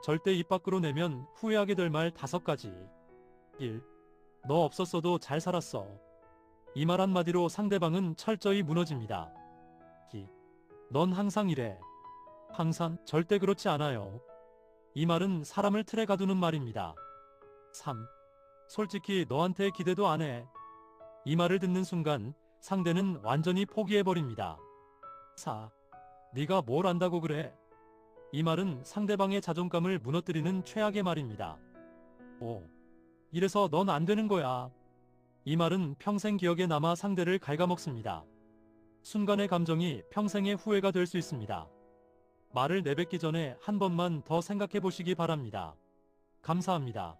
절대 입 밖으로 내면 후회하게 될 말 5가지. 1. 너 없었어도 잘 살았어. 이 말 한마디로 상대방은 철저히 무너집니다. 2. 넌 항상 이래. 항상 절대 그렇지 않아요. 이 말은 사람을 틀에 가두는 말입니다. 3. 솔직히 너한테 기대도 안 해. 이 말을 듣는 순간 상대는 완전히 포기해버립니다. 4. 네가 뭘 안다고 그래? 이 말은 상대방의 자존감을 무너뜨리는 최악의 말입니다. 5. 이래서 넌 안 되는 거야. 이 말은 평생 기억에 남아 상대를 갉아먹습니다. 순간의 감정이 평생의 후회가 될 수 있습니다. 말을 내뱉기 전에 한 번만 더 생각해 보시기 바랍니다. 감사합니다.